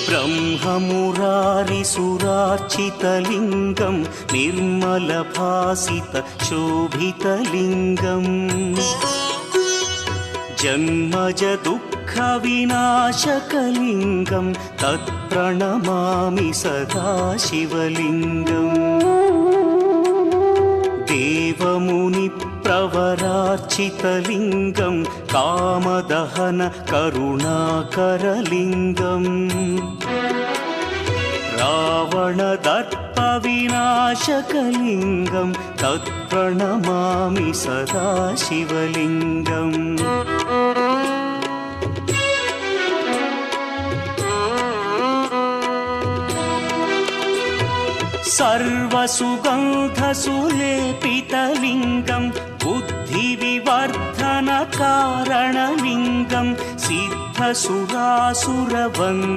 ब्रह्ममुरारिसुरार्चितलिङ्गं निर्मलभासितशोभितलिङ्गम् जन्मजदुःखविनाशकलिङ्गं तत्प्रणमामि सदा शिवलिङ्गम् देवमुनिप्रवरार्चितलिङ्गं कामदहन करुणाकरलिङ्गम् रावणदर्पविनाशकलिङ्गं तत्प्रणमामि सदा शिवलिङ्गम् सर्वसुगन्धसुलेपितलिङ्गं बुद्धिविवर्धनकारणलिङ्गं सिद्धसुरासुरवन्द्यलिङ्गम्